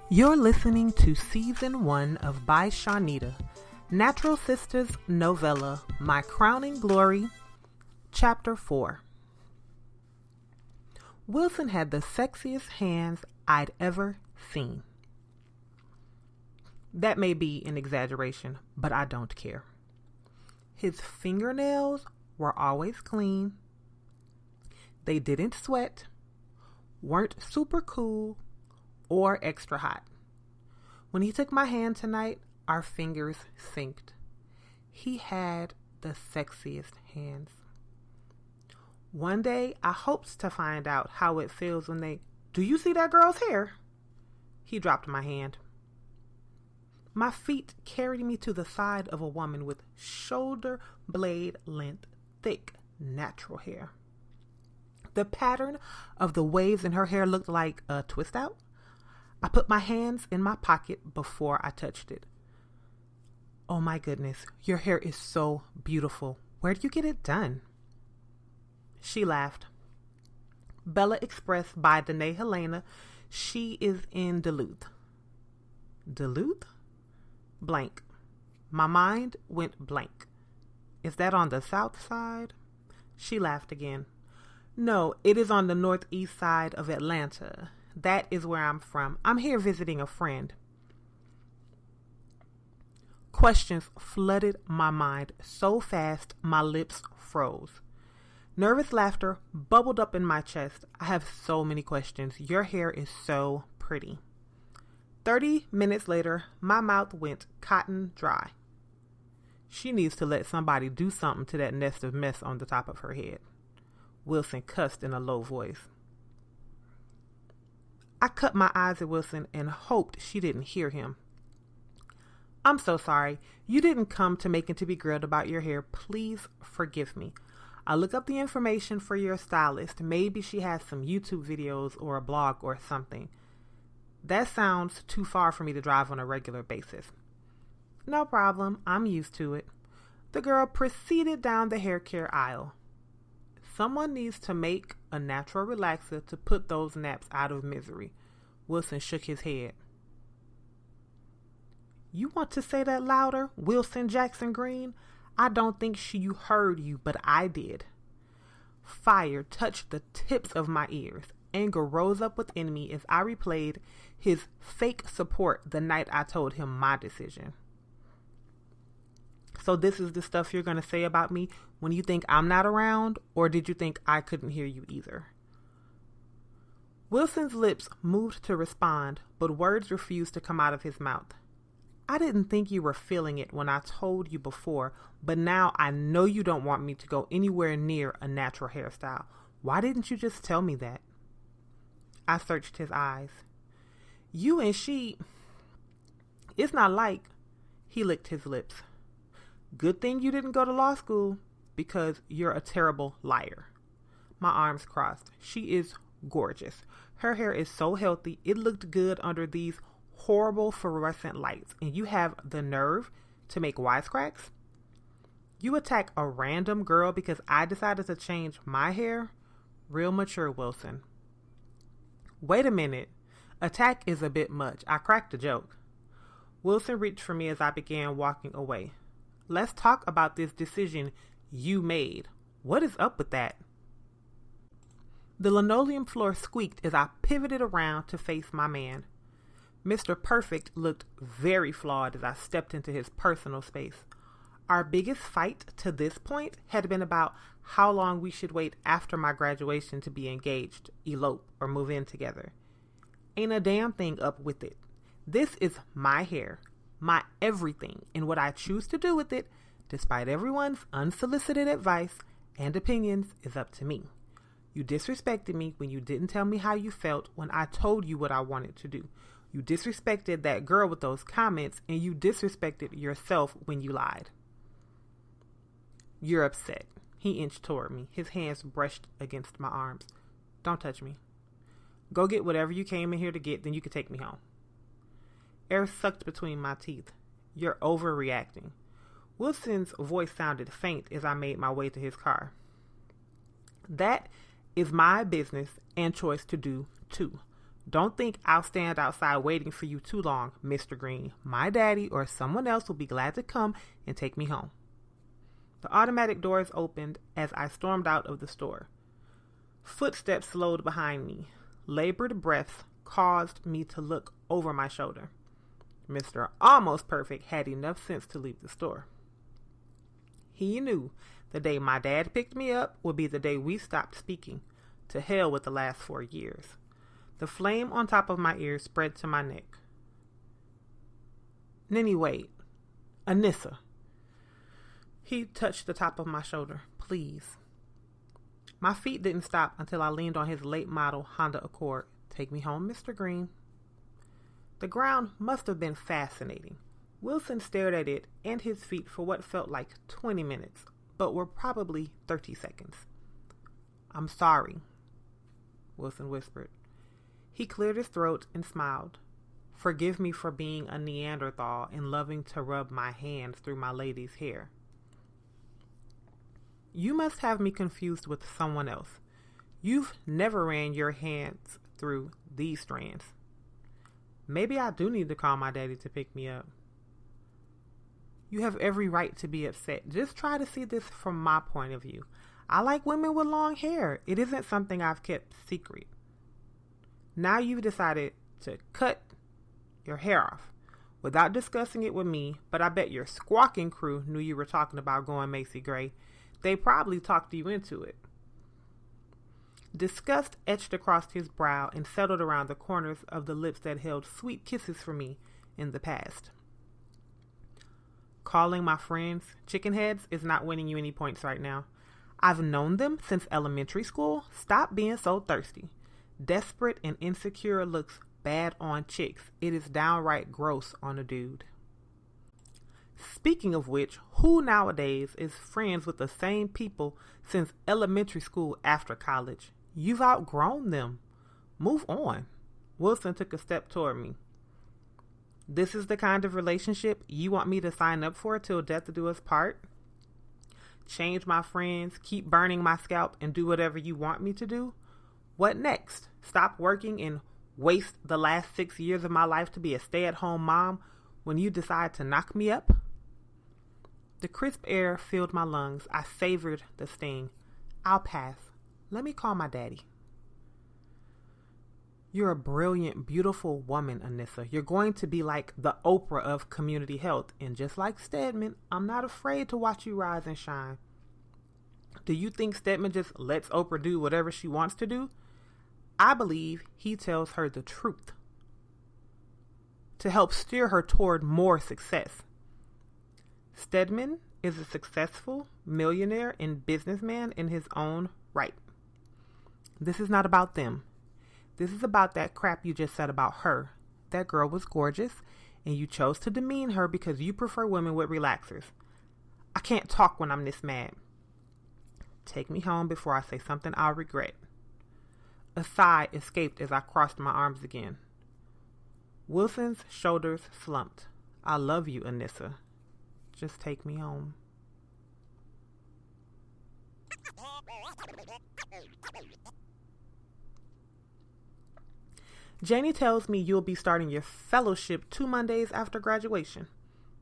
You're listening to Season 1 of By Shawneda, Natural Sisters novella, My Crowning Glory, Chapter 4. Wilson had the sexiest hands I'd ever seen. That may be an exaggeration, but I don't care. His fingernails were always clean. They didn't sweat, weren't super cool, or extra hot. When he took my hand tonight, our fingers synced. He had the sexiest hands. One day, I hoped to find out how it feels when they, "Do you see that girl's hair?" He dropped my hand. My feet carried me to the side of a woman with shoulder blade length, thick, natural hair. The pattern of the waves in her hair looked like a twist out. I put my hands in my pocket before I touched it. "Oh my goodness, your hair is so beautiful. Where do you get it done?" She laughed. Bella Express by Danae Helena. She is in Duluth. Duluth? Blank. My mind went blank. Is that on the south side? She laughed again. No, it is on the northeast side of Atlanta. That is where I'm from. I'm here visiting a friend. Questions flooded my mind so fast my lips froze. Nervous laughter bubbled up in my chest. I have so many questions. Your hair is so pretty. 30 minutes later, my mouth went cotton dry. She needs to let somebody do something to that nest of mess on the top of her head. Wilson cussed in a low voice. I cut my eyes at Wilson and hoped she didn't hear him. "I'm so sorry. You didn't come to Macon to be grilled about your hair. Please forgive me. I'll look up the information for your stylist. Maybe she has some YouTube videos or a blog or something. That sounds too far for me to drive on a regular basis." "No problem. I'm used to it." The girl proceeded down the hair care aisle. Someone needs to make a natural relaxer to put those naps out of misery. Wilson shook his head. "You want to say that louder, Wilson Jackson Green? I don't think you heard you, but I did." Fire touched the tips of my ears. Anger rose up within me as I replayed his fake support the night I told him my decision. "So this is the stuff you're going to say about me when you think I'm not around, or did you think I couldn't hear you either?" Wilson's lips moved to respond, but words refused to come out of his mouth. "I didn't think you were feeling it when I told you before, but now I know you don't want me to go anywhere near a natural hairstyle. Why didn't you just tell me that?" I searched his eyes. "You and she, it's not like," he licked his lips. "Good thing you didn't go to law school, because you're a terrible liar." My arms crossed. She is gorgeous. Her hair is so healthy, it looked good under these horrible fluorescent lights, and you have the nerve to make wisecracks? You attack a random girl because I decided to change my hair? Real mature, Wilson. Wait a minute. Attack is a bit much. I cracked a joke. Wilson reached for me as I began walking away. "Let's talk about this decision you made. What is up with that?" The linoleum floor squeaked as I pivoted around to face my man. Mr. Perfect looked very flawed as I stepped into his personal space. Our biggest fight to this point had been about how long we should wait after my graduation to be engaged, elope, or move in together. Ain't a damn thing up with it. This is my hair, my everything, and what I choose to do with it, despite everyone's unsolicited advice and opinions, is up to me. You disrespected me when you didn't tell me how you felt when I told you what I wanted to do. You disrespected that girl with those comments, and you disrespected yourself when you lied. You're upset. He inched toward me. His hands brushed against my arms. "Don't touch me. Go get whatever you came in here to get, then you can take me home." Air sucked between my teeth. "You're overreacting." Wilson's voice sounded faint as I made my way to his car. "That is my business and choice to do, too. Don't think I'll stand outside waiting for you too long, Mr. Green. My daddy or someone else will be glad to come and take me home. The automatic doors opened as I stormed out of the store. Footsteps slowed behind me. Labored breaths caused me to look over my shoulder. Mr. Almost Perfect had enough sense to leave the store. He knew the day my dad picked me up would be the day we stopped speaking. To hell with the last 4 years. The flame on top of my ears spread to my neck. Ninny, wait. Anisa. He touched the top of my shoulder. Please. My feet didn't stop until I leaned on his late model Honda Accord. Take me home, Mr. Green. The ground must have been fascinating. Wilson stared at it and his feet for what felt like 20 minutes, but were probably 30 seconds. I'm sorry, Wilson whispered. He cleared his throat and smiled. Forgive me for being a Neanderthal and loving to rub my hands through my lady's hair. You must have me confused with someone else. You've never ran your hands through these strands. Maybe I do need to call my daddy to pick me up. You have every right to be upset. Just try to see this from my point of view. I like women with long hair. It isn't something I've kept secret. Now you've decided to cut your hair off without discussing it with me, but I bet your squawking crew knew you were talking about going Macy Gray. They probably talked you into it. Disgust etched across his brow and settled around the corners of the lips that held sweet kisses for me in the past. Calling my friends chicken heads is not winning you any points right now. I've known them since elementary school. Stop being so thirsty. Desperate and insecure looks bad on chicks. It is downright gross on a dude. Speaking of which, who nowadays is friends with the same people since elementary school after college? You've outgrown them. Move on. Wilson took a step toward me. This is the kind of relationship you want me to sign up for till death do us part? Change my friends, keep burning my scalp, and do whatever you want me to do? What next? Stop working and waste the last 6 years of my life to be a stay-at-home mom when you decide to knock me up? The crisp air filled my lungs. I savored the sting. I'll pass. Let me call my daddy. You're a brilliant, beautiful woman, Anisa. You're going to be like the Oprah of community health. And just like Stedman, I'm not afraid to watch you rise and shine. Do you think Stedman just lets Oprah do whatever she wants to do? I believe he tells her the truth to help steer her toward more success. Stedman is a successful millionaire and businessman in his own right. This is not about them. This is about that crap you just said about her. That girl was gorgeous, and you chose to demean her because you prefer women with relaxers. I can't talk when I'm this mad. Take me home before I say something I'll regret. A sigh escaped as I crossed my arms again. Wilson's shoulders slumped. I love you, Anisa. Just take me home. Janie tells me you'll be starting your fellowship 2 Mondays after graduation.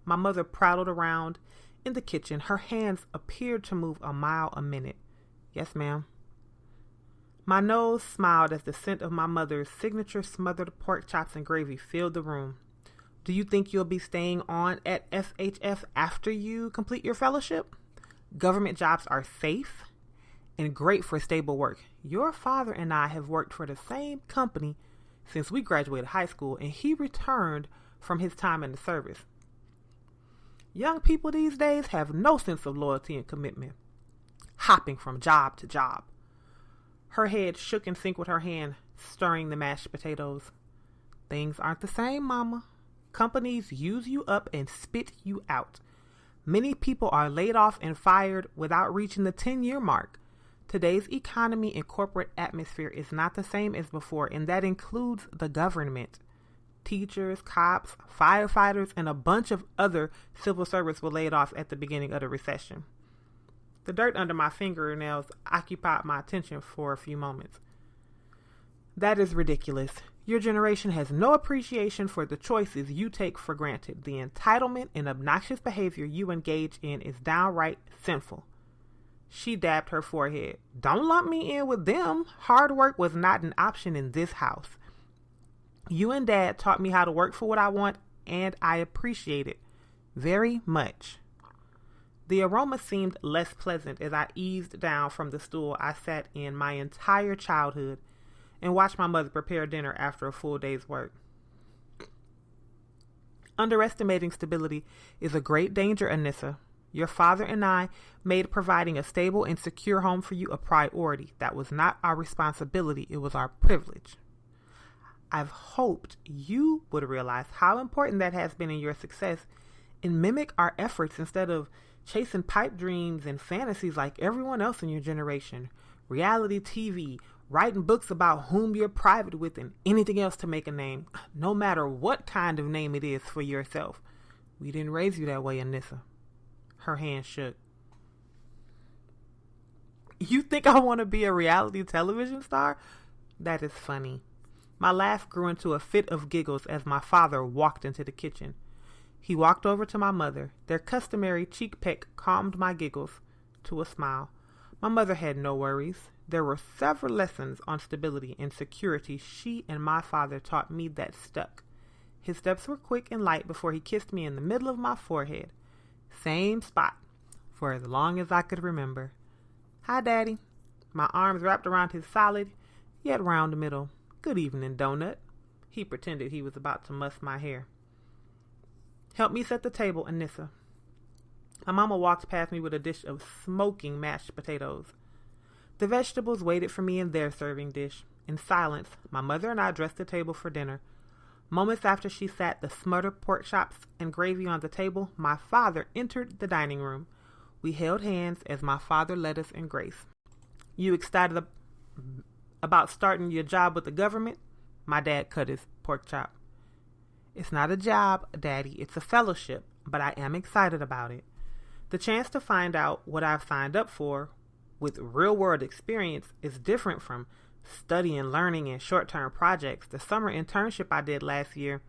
My mother prattled around in the kitchen. Her hands appeared to move a mile a minute. Yes, ma'am. My nose smiled as the scent of my mother's signature smothered pork chops and gravy filled the room. Do you think you'll be staying on at FHF after you complete your fellowship? Government jobs are safe and great for stable work. Your father and I have worked for the same company since we graduated high school, and he returned from his time in the service. Young people these days have no sense of loyalty and commitment, hopping from job to job. Her head shook in sync with her hand, stirring the mashed potatoes. Things aren't the same, Mama. Companies use you up and spit you out. Many people are laid off and fired without reaching the 10-year mark. Today's economy and corporate atmosphere is not the same as before, and that includes the government. Teachers, cops, firefighters, and a bunch of other civil service were laid off at the beginning of the recession. The dirt under my fingernails occupied my attention for a few moments. That is ridiculous. Your generation has no appreciation for the choices you take for granted. The entitlement and obnoxious behavior you engage in is downright sinful. She dabbed her forehead. Don't lump me in with them. Hard work was not an option in this house. You and Dad taught me how to work for what I want, and I appreciate it very much. The aroma seemed less pleasant as I eased down from the stool I sat in my entire childhood and watched my mother prepare dinner after a full day's work. Underestimating stability is a great danger, Anisa. Your father and I made providing a stable and secure home for you a priority. That was not our responsibility, it was our privilege. I've hoped you would realize how important that has been in your success and mimic our efforts instead of chasing pipe dreams and fantasies like everyone else in your generation. Reality TV, writing books about whom you're private with, and anything else to make a name, no matter what kind of name it is for yourself. We didn't raise you that way, Anisa. Her hand shook. You think I want to be a reality television star? That is funny. My laugh grew into a fit of giggles as my father walked into the kitchen. He walked over to my mother. Their customary cheek peck calmed my giggles to a smile. My mother had no worries. There were several lessons on stability and security she and my father taught me that stuck. His steps were quick and light before he kissed me in the middle of my forehead. Same spot for as long as I could remember. Hi, Daddy. My arms wrapped around his solid, yet round middle. Good evening, Donut. He pretended he was about to muss my hair. Help me set the table, Anisa. My mama walked past me with a dish of smoking mashed potatoes. The vegetables waited for me in their serving dish. In silence, my mother and I dressed the table for dinner. Moments after she sat the smuttered pork chops and gravy on the table, my father entered the dining room. We held hands as my father led us in grace. You excited about starting your job with the government? My dad cut his pork chop. It's not a job, Daddy. It's a fellowship, but I am excited about it. The chance to find out what I've signed up for with real-world experience is different from studying, learning, and short-term projects. The summer internship I did last year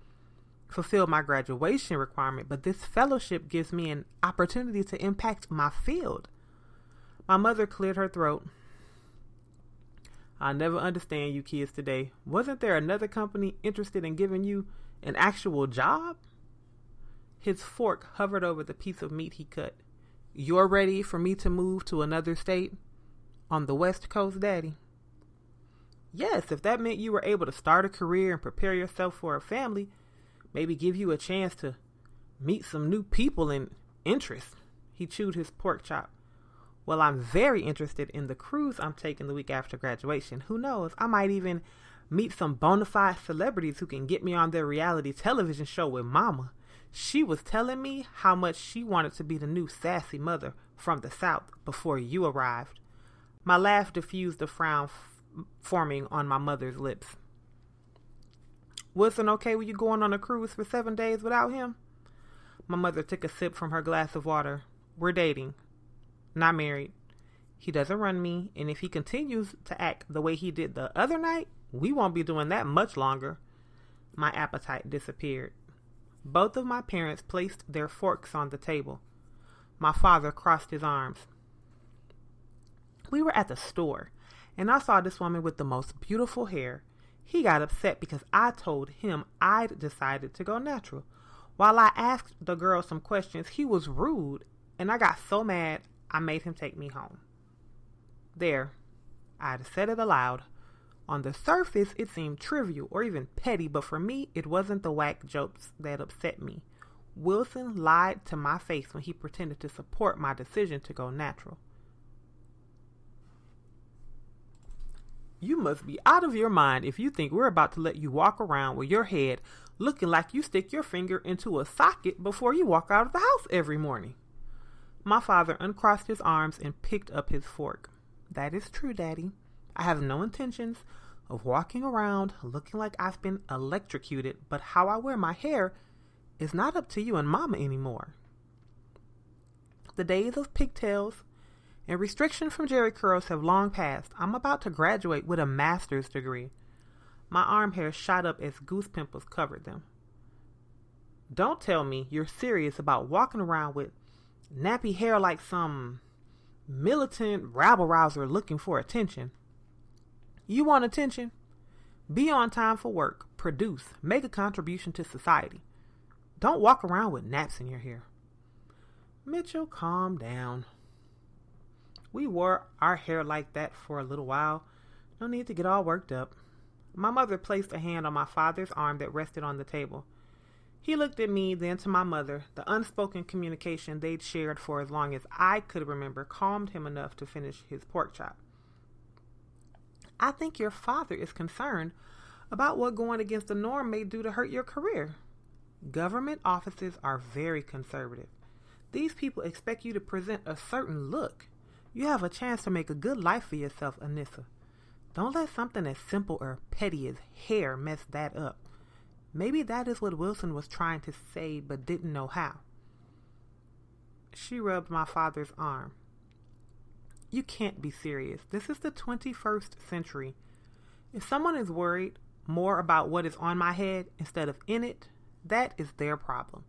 fulfilled my graduation requirement, but this fellowship gives me an opportunity to impact my field. My mother cleared her throat. I'll never understand you kids today. Wasn't there another company interested in giving you an actual job? His fork hovered over the piece of meat he cut. You're ready for me to move to another state on the West Coast, Daddy? Yes, if that meant you were able to start a career and prepare yourself for a family, maybe give you a chance to meet some new people and interests. He chewed his pork chop. Well, I'm very interested in the cruise I'm taking the week after graduation. Who knows? I might even meet some bona fide celebrities who can get me on their reality television show with Mama. She was telling me how much she wanted to be the new sassy mother from the South before you arrived. My laugh diffused a frown forming on my mother's lips. Wasn't okay with you going on a cruise for 7 days without him? My mother took a sip from her glass of water. We're dating. Not married. He doesn't run me, and if he continues to act the way he did the other night, we won't be doing that much longer. My appetite disappeared. Both of my parents placed their forks on the table. My father crossed his arms. We were at the store, and I saw this woman with the most beautiful hair. He got upset because I told him I'd decided to go natural. While I asked the girl some questions, he was rude, and I got so mad I made him take me home. There, I'd said it aloud. On the surface, it seemed trivial or even petty, but for me, it wasn't the whack jokes that upset me. Wilson lied to my face when he pretended to support my decision to go natural. You must be out of your mind if you think we're about to let you walk around with your head looking like you stick your finger into a socket before you walk out of the house every morning. My father uncrossed his arms and picked up his fork. That is true, Daddy. I have no intentions of walking around looking like I've been electrocuted, but how I wear my hair is not up to you and Mama anymore. The days of pigtails and restriction from jerry curls have long passed. I'm about to graduate with a master's degree. My arm hairs shot up as goose pimples covered them. Don't tell me you're serious about walking around with nappy hair like some militant rabble-rouser looking for attention. You want attention? Be on time for work, produce, make a contribution to society. Don't walk around with naps in your hair. Mitchell, calm down. We wore our hair like that for a little while. No need to get all worked up. My mother placed a hand on my father's arm that rested on the table. He looked at me, then to my mother. The unspoken communication they'd shared for as long as I could remember calmed him enough to finish his pork chop. I think your father is concerned about what going against the norm may do to hurt your career. Government offices are very conservative. These people expect you to present a certain look. You have a chance to make a good life for yourself, Anisa. Don't let something as simple or petty as hair mess that up. Maybe that is what Wilson was trying to say but didn't know how. She rubbed my father's arm. You can't be serious. This is the 21st century. If someone is worried more about what is on my head instead of in it, that is their problem.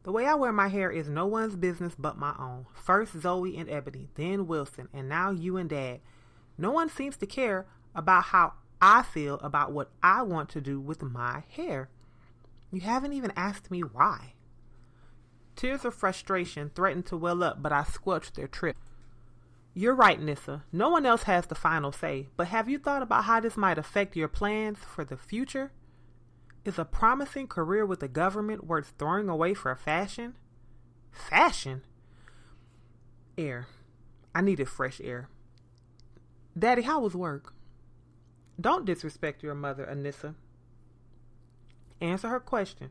The way I wear my hair is no one's business but my own. First Zoe and Ebony, then Wilson, and now you and Dad. No one seems to care about how I feel about what I want to do with my hair. You haven't even asked me why. Tears of frustration threatened to well up, but I squelched their trip. You're right, Nissa. No one else has the final say, but have you thought about how this might affect your plans for the future? Is a promising career with the government worth throwing away for fashion? Fashion? Air. I needed fresh air. Daddy, how was work? Don't disrespect your mother, Anissa. Answer her question.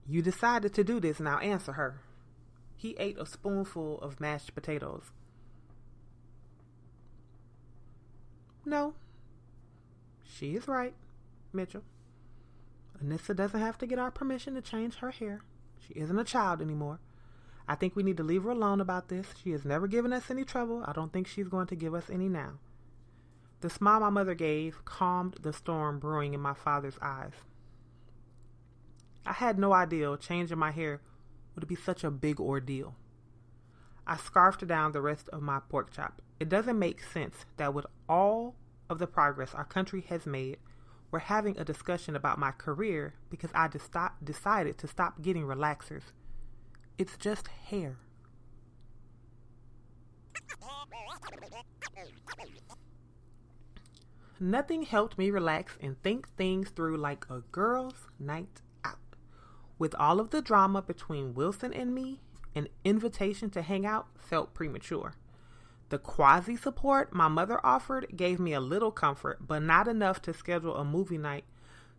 You decided to do this, now answer her. He ate a spoonful of mashed potatoes. No. She is right, Mitchell. Anissa doesn't have to get our permission to change her hair. She isn't a child anymore. I think we need to leave her alone about this. She has never given us any trouble. I don't think she's going to give us any now. The smile my mother gave calmed the storm brewing in my father's eyes. I had no idea changing my hair would be such a big ordeal. I scarfed down the rest of my pork chop. It doesn't make sense that with all of the progress our country has made, we're having a discussion about my career because I decided to stop getting relaxers. It's just hair. Nothing helped me relax and think things through like a girls' night out. With all of the drama between Wilson and me, an invitation to hang out felt premature. The quasi-support my mother offered gave me a little comfort, but not enough to schedule a movie night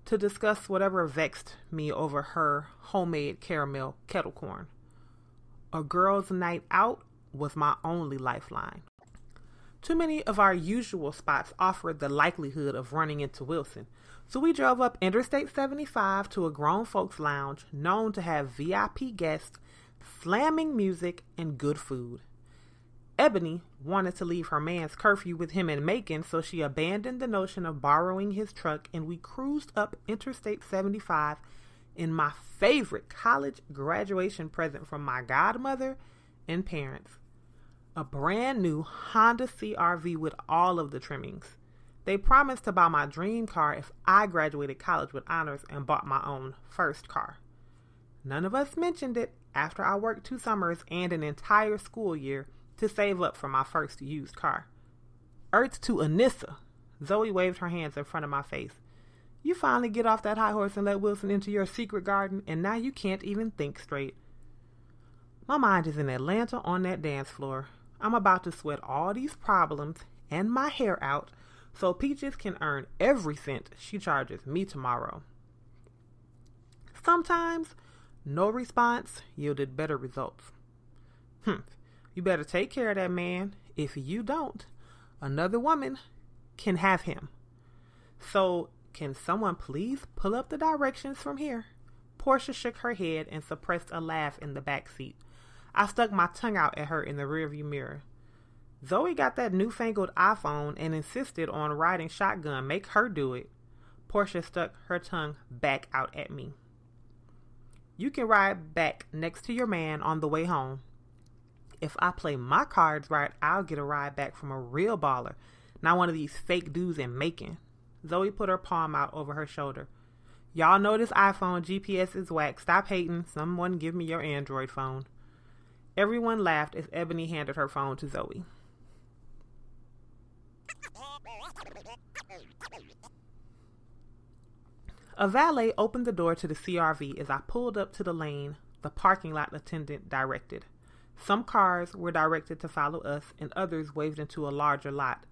to discuss whatever vexed me over her homemade caramel kettle corn. A girls' night out was my only lifeline. Too many of our usual spots offered the likelihood of running into Wilson, so we drove up Interstate 75 to a grown folks lounge known to have VIP guests, slamming music, and good food. Ebony wanted to leave her man's curfew with him in Macon, so she abandoned the notion of borrowing his truck, and we cruised up Interstate 75 in my favorite college graduation present from my godmother and parents. A brand new Honda CR-V with all of the trimmings. They promised to buy my dream car if I graduated college with honors and bought my own first car. None of us mentioned it after I worked 2 summers and an entire school year to save up for my first used car. Earth to Anissa. Zoe waved her hands in front of my face. You finally get off that high horse and let Wilson into your secret garden, and now you can't even think straight. My mind is in Atlanta on that dance floor. I'm about to sweat all these problems and my hair out so Peaches can earn every cent she charges me tomorrow. Sometimes, no response yielded better results. You better take care of that man. If you don't, another woman can have him. So, can someone please pull up the directions from here? Portia shook her head and suppressed a laugh in the back seat. I stuck my tongue out at her in the rearview mirror. Zoe got that newfangled iPhone and insisted on riding shotgun. Make her do it. Portia stuck her tongue back out at me. You can ride back next to your man on the way home. If I play my cards right, I'll get a ride back from a real baller, not one of these fake dudes in Macon. Zoe put her palm out over her shoulder. Y'all know this iPhone GPS is whack. Stop hating. Someone give me your Android phone. Everyone laughed as Ebony handed her phone to Zoe. A valet opened the door to the CRV as I pulled up to the lane the parking lot attendant directed. Some cars were directed to follow us, and others waved into a larger lot.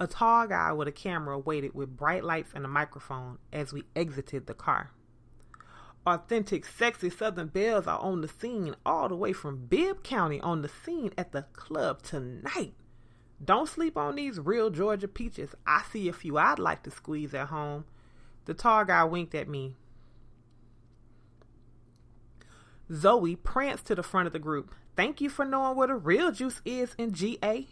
A tall guy with a camera waited with bright lights and a microphone as we exited the car. Authentic, sexy Southern belles are on the scene, all the way from Bibb County, on the scene at the club tonight. Don't sleep on these real Georgia peaches. I see a few I'd like to squeeze at home. The tall guy winked at me. Zoe pranced to the front of the group. Thank you for knowing what a real juice is in GA.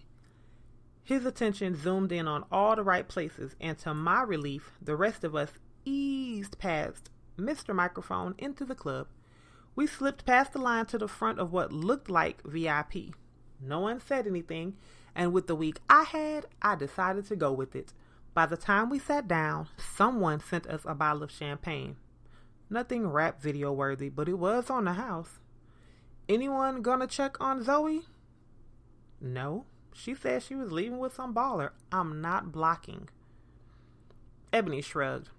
His attention zoomed in on all the right places, and to my relief, the rest of us eased past Mr. Microphone into the club. We slipped past the line to the front of what looked like VIP. No one said anything, and with the week I had, I decided to go with it. By the time we sat down, someone sent us a bottle of champagne. Nothing rap video worthy, but it was on the house. Anyone gonna check on Zoe? No. She said she was leaving with some baller. I'm not blocking. Ebony shrugged.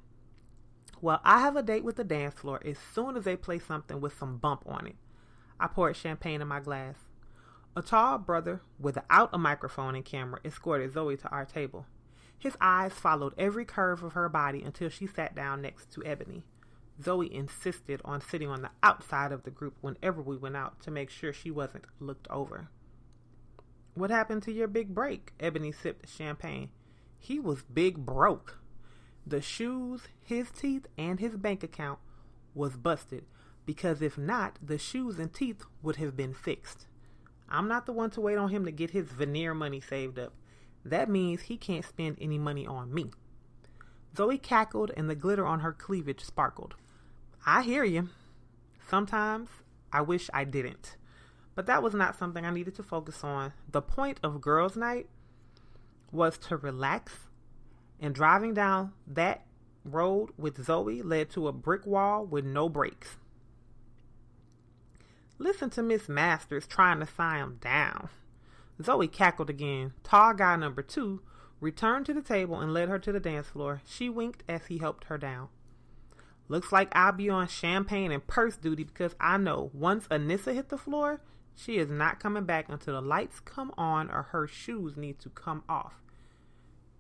Well, I have a date with the dance floor as soon as they play something with some bump on it. I poured champagne in my glass. A tall brother without a microphone and camera escorted Zoe to our table. His eyes followed every curve of her body until she sat down next to Ebony. Zoe insisted on sitting on the outside of the group whenever we went out to make sure she wasn't looked over. What happened to your big break? Ebony sipped the champagne. He was big broke. The shoes, his teeth, and his bank account was busted, because if not, the shoes and teeth would have been fixed. I'm not the one to wait on him to get his veneer money saved up. That means he can't spend any money on me. Zoe cackled and the glitter on her cleavage sparkled. I hear you. Sometimes I wish I didn't. But that was not something I needed to focus on. The point of girls' night was to relax, and driving down that road with Zoe led to a brick wall with no brakes. Listen to Miss Masters trying to sign him down. Zoe cackled again. Tall guy number 2 returned to the table and led her to the dance floor. She winked as he helped her down. Looks like I'll be on champagne and purse duty, because I know once Anisa hit the floor, she is not coming back until the lights come on or her shoes need to come off.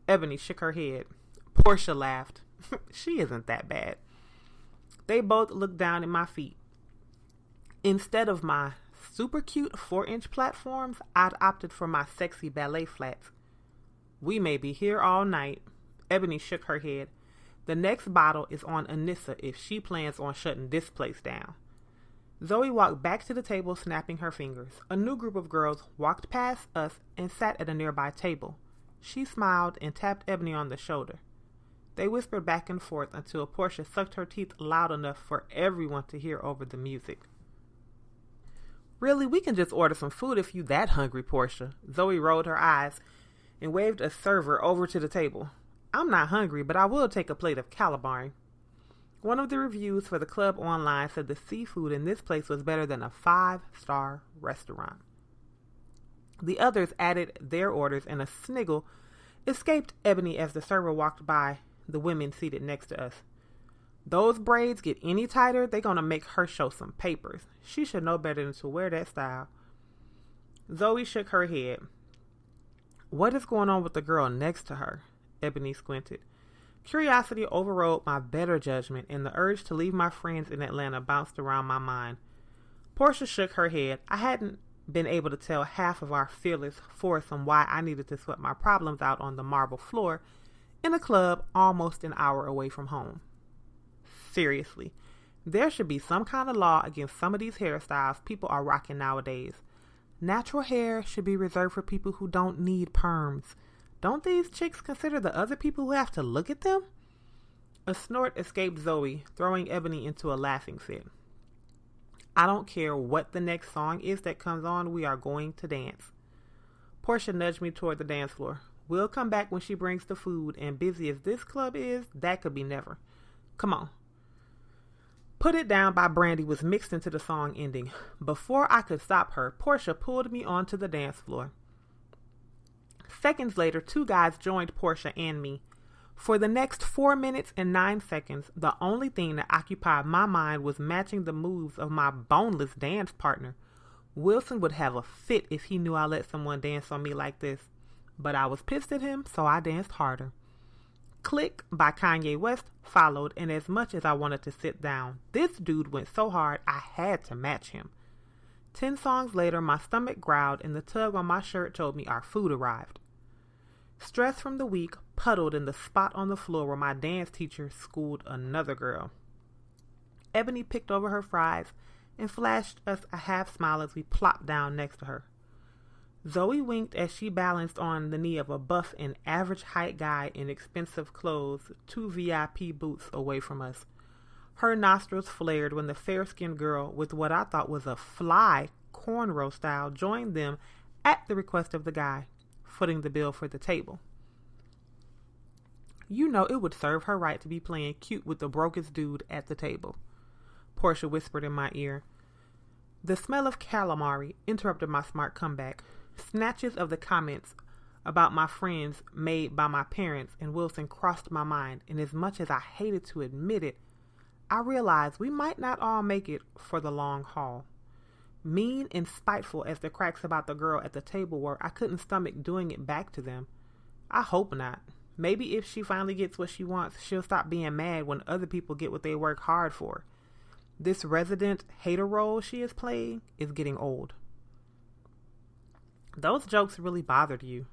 Ebony shook her head. Portia laughed. She isn't that bad. They both looked down at my feet. Instead of my super cute 4-inch platforms, I'd opted for my sexy ballet flats. We may be here all night. Ebony shook her head. The next bottle is on Anisa if she plans on shutting this place down. Zoe walked back to the table, snapping her fingers. A new group of girls walked past us and sat at a nearby table. She smiled and tapped Ebony on the shoulder. They whispered back and forth until Portia sucked her teeth loud enough for everyone to hear over the music. Really, we can just order some food if you that hungry, Portia. Zoe rolled her eyes and waved a server over to the table. I'm not hungry, but I will take a plate of calamari. One of the reviews for the club online said the seafood in this place was better than a 5-star restaurant. The others added their orders, and a sniggle escaped Ebony as the server walked by the women seated next to us. Those braids get any tighter, they're going to make her show some papers. She should know better than to wear that style. Zoe shook her head. What is going on with the girl next to her? Ebony squinted. Curiosity overrode my better judgment, and the urge to leave my friends in Atlanta bounced around my mind. Portia shook her head. I hadn't been able to tell half of our fearless foursome why I needed to sweat my problems out on the marble floor in a club almost an hour away from home. Seriously, there should be some kind of law against some of these hairstyles people are rocking nowadays. Natural hair should be reserved for people who don't need perms. Don't these chicks consider the other people who have to look at them? A snort escaped Zoe, throwing Ebony into a laughing fit. I don't care what the next song is that comes on, we are going to dance. Portia nudged me toward the dance floor. We'll come back when she brings the food, and busy as this club is, that could be never. Come on. Put It Down by Brandy was mixed into the song ending. Before I could stop her, Portia pulled me onto the dance floor. Seconds later, 2 guys joined Portia and me. For the next 4 minutes and 9 seconds, the only thing that occupied my mind was matching the moves of my boneless dance partner. Wilson would have a fit if he knew I let someone dance on me like this. But I was pissed at him, so I danced harder. Click by Kanye West followed, and as much as I wanted to sit down, this dude went so hard I had to match him. 10 songs later, my stomach growled and the tug on my shirt told me our food arrived. Stress from the week puddled in the spot on the floor where my dance teacher schooled another girl. Ebony picked over her fries and flashed us a half smile as we plopped down next to her. Zoe winked as she balanced on the knee of a buff and average height guy in expensive clothes, 2 VIP booths away from us. Her nostrils flared when the fair-skinned girl with what I thought was a fly cornrow style joined them at the request of the guy, footing the bill for the table. You know it would serve her right to be playing cute with the brokest dude at the table, Portia whispered in my ear. The smell of calamari interrupted my smart comeback. Snatches of the comments about my friends made by my parents and Wilson crossed my mind, and as much as I hated to admit it, I realized we might not all make it for the long haul. Mean and spiteful as the cracks about the girl at the table were, I couldn't stomach doing it back to them. I hope not. Maybe if she finally gets what she wants, she'll stop being mad when other people get what they work hard for. This resident hater role she is playing is getting old. Those jokes really bothered you.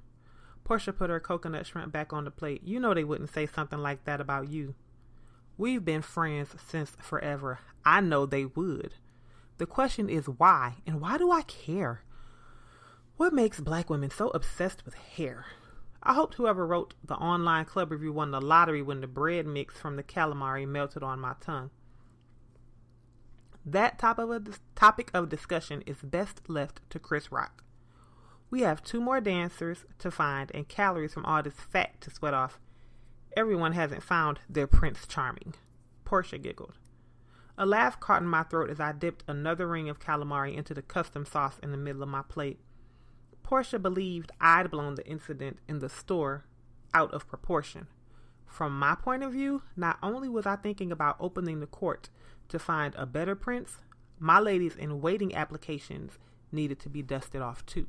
Portia put her coconut shrimp back on the plate. You know they wouldn't say something like that about you. We've been friends since forever. I know they would. The question is why, and why do I care? What makes black women so obsessed with hair? I hoped whoever wrote the online club review won the lottery when the bread mix from the calamari melted on my tongue. That topic of discussion is best left to Chris Rock. We have 2 more dancers to find and calories from all this fat to sweat off. Everyone hasn't found their Prince Charming. Portia giggled. A laugh caught in my throat as I dipped another ring of calamari into the custom sauce in the middle of my plate. Portia believed I'd blown the incident in the store out of proportion. From my point of view, not only was I thinking about opening the court to find a better prince, my ladies in waiting applications needed to be dusted off too.